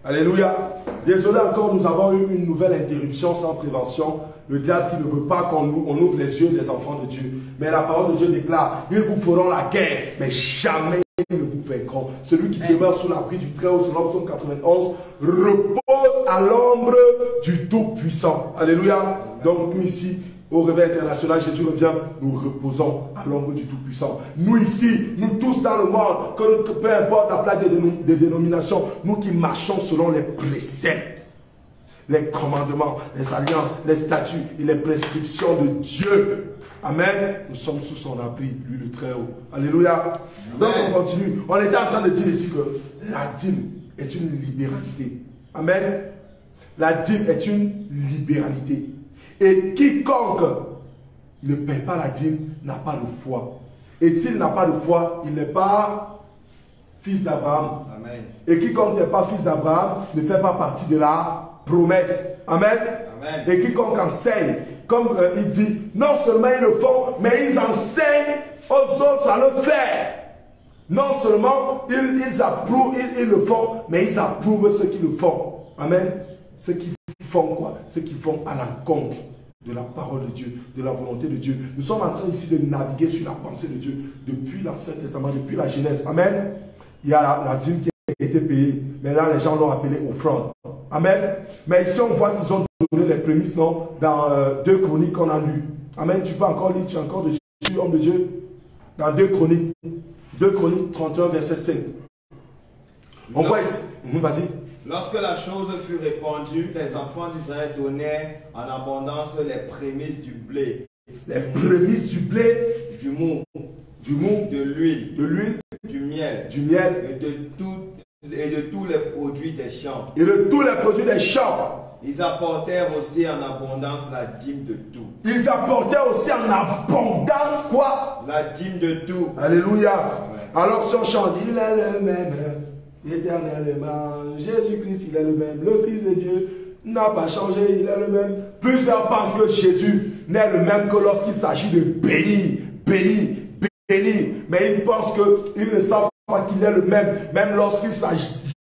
Alléluia. Désolé encore, nous avons eu une nouvelle interruption sans prévention. Le diable qui ne veut pas qu'on ouvre les yeux des enfants de Dieu. Mais la parole de Dieu déclare, ils vous feront la guerre, mais jamais ils ne vous vaincront. Celui qui demeure sous l'abri du Très-Haut, selon Psaume 91, repose à l'ombre du Tout-Puissant. Alléluia. Donc nous ici, au Réveil international, Jésus revient, nous reposons à l'ombre du Tout-Puissant. Nous ici, nous tous dans le monde, que peu importe la plaque des dénominations, nous qui marchons selon les préceptes, les commandements, les alliances, les statuts et les prescriptions de Dieu. Amen. Nous sommes sous son abri, lui le Très-Haut. Alléluia. Donc on continue. On était en train de dire ici que la dîme est une libéralité. Amen. La dîme est une libéralité. Et quiconque ne paie pas la dîme n'a pas de foi. Et s'il n'a pas de foi, il n'est pas fils d'Abraham. Et quiconque n'est pas fils d'Abraham ne fait pas partie de la promesse. Amen. Amen. Et quiconque enseigne, comme il dit, non seulement ils le font, mais ils enseignent aux autres à le faire. Non seulement ils approuvent, ils le font, mais ils approuvent ceux qui le font. Amen. Ceux qui font quoi? Ceux qui vont à l'encontre de la parole de Dieu, de la volonté de Dieu. Nous sommes en train ici de naviguer sur la pensée de Dieu depuis l'Ancien Testament, depuis la Genèse. Amen. Il y a la dîme qui a été payée, mais là les gens l'ont appelé offrande. Amen. Mais ici on voit qu'ils ont donné les prémices, non, dans 2 Chroniques qu'on a lu. Amen. Tu peux encore lire, tu es encore dessus, homme de Dieu. Dans 2 Chroniques 31, verset 5. On voit ici. Vas-y. Lorsque la chose fut répandue, les enfants d'Israël donnèrent en abondance les prémices du blé. Les prémices du blé, du mou, de l'huile, du miel, et de tous les produits des champs. Et de tous les produits des champs. Ils apportèrent aussi en abondance la dîme de tout. Ils apportèrent aussi en abondance quoi? La dîme de tout. Alléluia. Amen. Alors son chant dit, il est le même. Éternellement, Jésus-Christ, il est le même. Le Fils de Dieu n'a pas changé, il est le même. Plusieurs pensent que Jésus n'est le même que lorsqu'il s'agit de bénir. Mais ils pensent qu'ils ne savent pas qu'il est le même, même lorsqu'il s'agit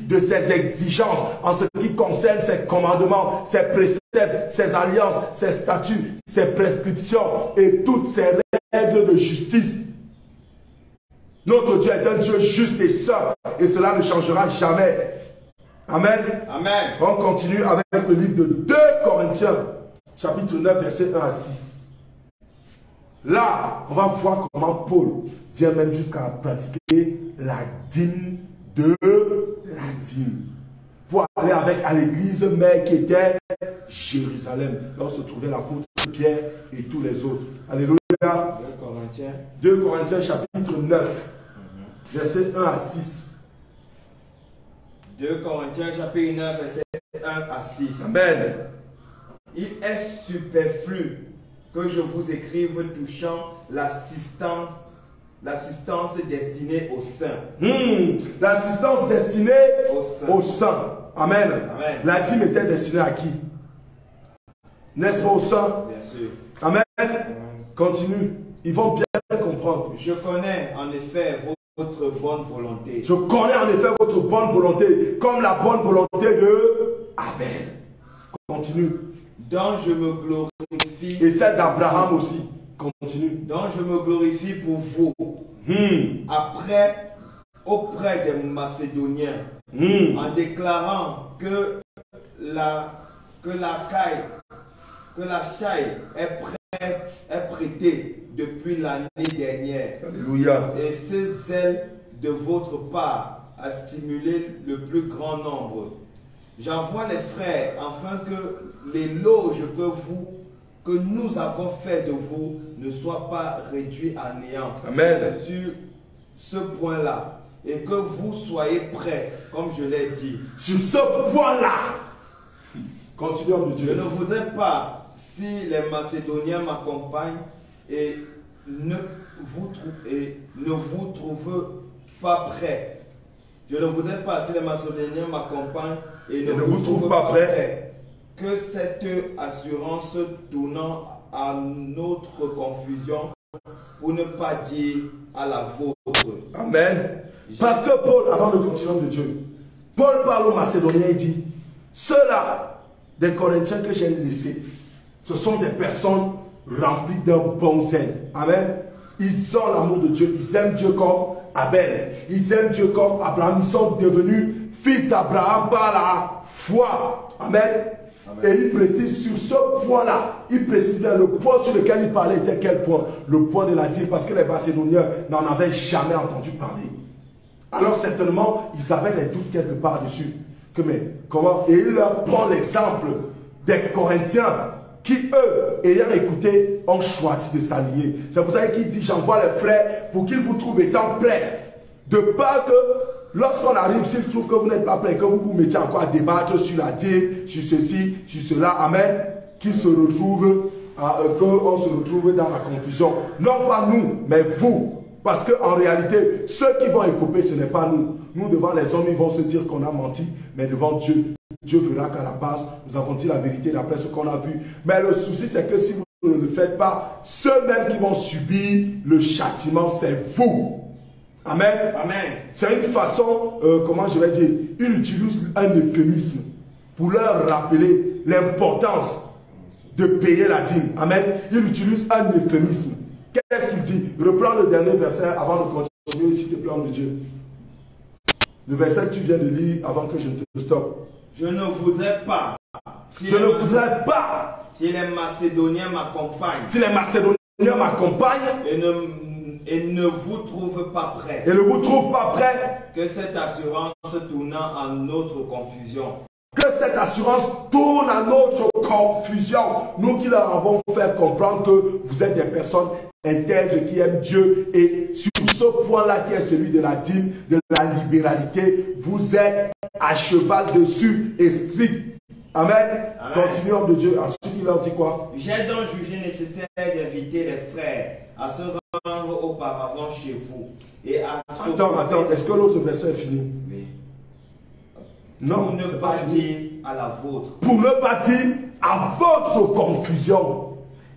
de ses exigences, en ce qui concerne ses commandements, ses préceptes, ses alliances, ses statuts, ses prescriptions et toutes ses règles de justice. Notre Dieu est un Dieu juste et saint, et cela ne changera jamais. Amen. Amen. On continue avec le livre de 2 Corinthiens, chapitre 9, verset 1 à 6. Là, on va voir comment Paul vient même jusqu'à pratiquer la dîme de la dîme. Pour aller à l'église mère qui était Jérusalem, là où se trouvait l'apôtre Pierre et tous les autres. Alléluia. 2 Corinthiens chapitre 9, verset 1 à 6. 2 Corinthiens chapitre 9, verset 1 à 6. Amen. Il est superflu que je vous écrive touchant l'assistance destinée aux saints. L'assistance destinée aux saints. Amen. Amen. La dîme était destinée à qui? N'est-ce pas aux saints? Bien sûr. Amen. Continue. Ils vont bien comprendre. Je connais en effet votre bonne volonté. Je connais en effet votre bonne volonté, comme la bonne volonté de Abel. Continue. Dont je me glorifie. Et celle d'Abraham aussi. Continue. Dont je me glorifie pour vous. Auprès des Macédoniens. En déclarant que la chaille est prêtée depuis l'année dernière. Alléluia. Et ce zèle de votre part a stimulé le plus grand nombre. J'envoie les frères afin que l'éloge que nous avons fait de vous ne soit pas réduit à néant. Amen. Sur ce point-là, et que vous soyez prêts, comme je l'ai dit. Sur ce point-là, continuons de Dieu. Je ne voudrais pas, si les Macédoniens m'accompagnent et ne vous trouvez pas prêts. Je ne voudrais pas, si les Macédoniens m'accompagnent et ne vous trouvent pas prêts, que cette assurance tournant à notre confusion, pour ne pas dire à la vôtre. Amen. Parce que Paul, avant de continuer de Dieu, Paul parle aux Macédoniens et dit, ceux-là, des Corinthiens que j'ai laissés, ce sont des personnes remplies d'un bon zèle. Amen. Ils ont l'amour de Dieu, ils aiment Dieu comme Abel, ils aiment Dieu comme Abraham, ils sont devenus fils d'Abraham par la foi. Amen. Amen. Et il précise sur ce point-là, il précise bien le point sur lequel il parlait était quel point? Le point de la dîme, parce que les Macédoniens n'en avaient jamais entendu parler. Alors certainement, ils avaient des doutes quelque part dessus. Que mais comment? Et il leur prend l'exemple des Corinthiens qui, eux, ayant écouté, ont choisi de s'allier. C'est pour ça qu'il dit, j'envoie les frères pour qu'ils vous trouvent étant prêts. De peur que lorsqu'on arrive, s'ils trouvent que vous n'êtes pas prêts, que vous vous mettiez encore à débattre sur la dîme, sur ceci, sur cela, amen, qu'ils se retrouvent, qu'on se retrouve dans la confusion. Non pas nous, mais vous. Parce qu'en réalité, ceux qui vont écouper, ce n'est pas nous. Nous, devant les hommes, ils vont se dire qu'on a menti, mais devant Dieu, Dieu verra qu'à la base, nous avons dit la vérité d'après ce qu'on a vu. Mais le souci, c'est que si vous ne le faites pas, ceux-mêmes qui vont subir le châtiment, c'est vous. Amen. Amen. C'est une façon, comment je vais dire, il utilise un euphémisme pour leur rappeler l'importance de payer la dîme. Amen. Il utilise un euphémisme. Qu'est-ce qu'il dit? Reprends le dernier verset avant de continuer, s'il te plaît, homme de Dieu. Le verset que tu viens de lire avant que je te stoppe. Je ne voudrais pas. Je ne voudrais pas. Si les Macédoniens m'accompagnent. Si les Macédoniens m'accompagnent. Et ne vous trouvent pas prêts. Et ne vous trouvent pas prêts. Que cette assurance tournant en notre confusion. Que cette assurance tourne à notre confusion. Nous qui leur avons fait comprendre que vous êtes des personnes intègres qui aiment Dieu. Et sur ce point-là qui est celui de la dîme, de la libéralité, vous êtes à cheval dessus et strict. Amen. Amen. Continue, homme de Dieu. Ensuite, il leur dit quoi? J'ai donc jugé nécessaire d'inviter les frères à se rendre auparavant chez vous. Et à attends. Est-ce que l'autre verset est fini? Oui. Non, pour ne pas dire à la vôtre. Pour ne pas dire à votre confusion.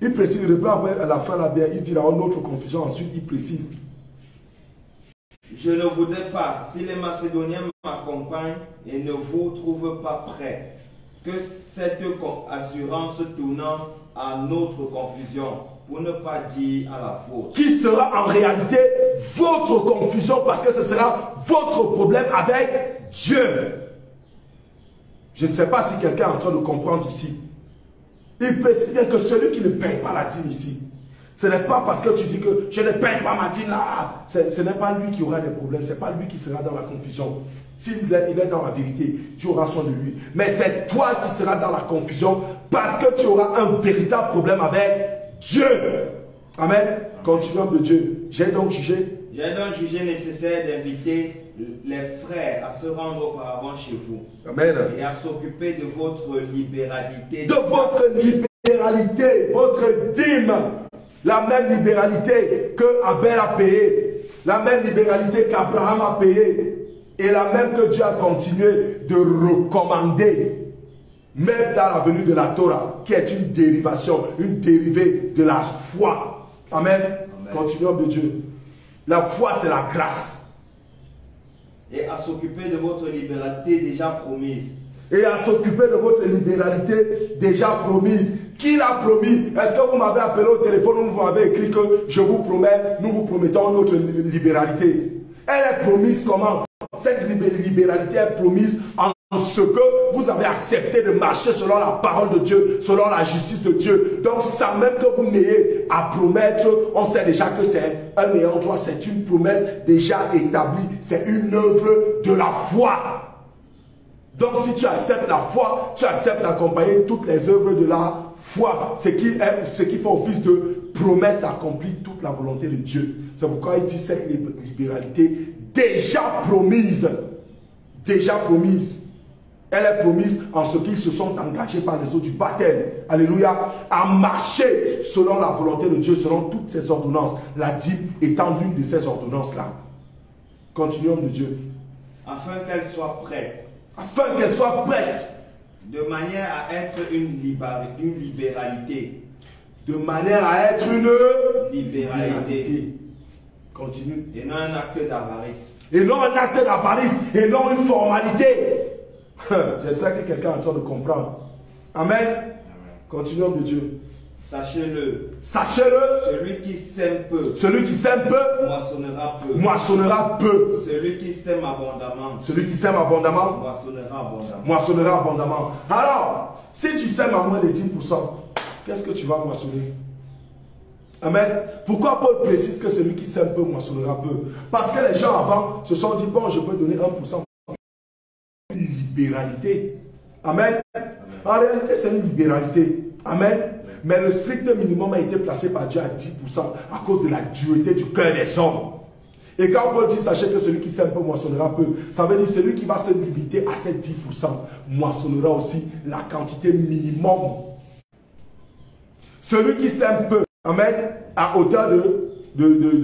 Il précise, il reprend après à la fin là bien, il dit là notre confusion, ensuite il précise. Je ne voudrais pas, si les Macédoniens m'accompagnent et ne vous trouvent pas prêts, que cette assurance tournant à notre confusion, pour ne pas dire à la vôtre. Qui sera en réalité votre confusion, parce que ce sera votre problème avec Dieu. Je ne sais pas si quelqu'un est en train de comprendre ici. Il précise bien que celui qui ne paye pas la dîme ici, ce n'est pas parce que tu dis que je ne paye pas ma dîme là. Ce n'est pas lui qui aura des problèmes, ce n'est pas lui qui sera dans la confusion. S'il est dans la vérité, tu auras soin de lui. Mais c'est toi qui seras dans la confusion parce que tu auras un véritable problème avec Dieu. Amen. Continuons de Dieu. J'ai donc jugé nécessaire d'inviter les frères à se rendre auparavant chez vous. Amen. Et à s'occuper de votre libéralité. De votre libéralité, votre dîme. La même libéralité que Abel a payé. La même libéralité qu'Abraham a payé. Et la même que Dieu a continué de recommander. Même dans la venue de la Torah, qui est une dérivation, une dérivée de la foi. Amen. Amen. Continuons de Dieu. La foi, c'est la grâce. Et à s'occuper de votre libéralité déjà promise. Et à s'occuper de votre libéralité déjà promise. Qui l'a promis? Est-ce que vous m'avez appelé au téléphone ou vous m'avez écrit que je vous promets, nous vous promettons notre libéralité? Elle est promise comment? Cette libéralité est promise en ce que vous avez accepté de marcher selon la parole de Dieu, selon la justice de Dieu. Donc, sans même que vous n'ayez à promettre, on sait déjà que c'est un ayant droit, c'est une promesse déjà établie, c'est une œuvre de la foi. Donc, si tu acceptes la foi, tu acceptes d'accompagner toutes les œuvres de la foi, ce qui fait office de promesse d'accomplir toute la volonté de Dieu. C'est pourquoi il dit cette libéralité déjà promise. Déjà promise. Elle est promise en ce qu'ils se sont engagés par les eaux du baptême. Alléluia. À marcher selon la volonté de Dieu, selon toutes ses ordonnances. La dîme étant l'une de ces ordonnances-là. Continuons de Dieu. Afin qu'elle soit prête. Afin qu'elle soit prête. De manière à être une libéralité. De manière à être une libéralité. Continue. Et non un acte d'avarice. Et non un acte d'avarice, et non une formalité. J'espère que quelqu'un est en train de comprendre. Amen. Continuons de Dieu. Sachez-le. Sachez-le. Celui qui sème peu. Celui qui sème peu. Moissonnera peu. Moissonnera peu. Celui qui sème abondamment. Celui qui sème abondamment. Moissonnera abondamment. Moissonnera abondamment. Alors, si tu sèmes à moins de 10%, qu'est-ce que tu vas moissonner? Amen. Pourquoi Paul précise que celui qui sème peu moissonnera peu? Parce que les gens avant se sont dit, bon, je peux donner 1%. Une libéralité. Amen. En réalité, c'est une libéralité. Amen. Mais le strict minimum a été placé par Dieu à 10% à cause de la dureté du cœur des hommes. Et quand Paul dit, sachez que celui qui sème peu moissonnera peu, ça veut dire celui qui va se limiter à ces 10% moissonnera aussi la quantité minimum. Celui qui sème peu, amen, à hauteur de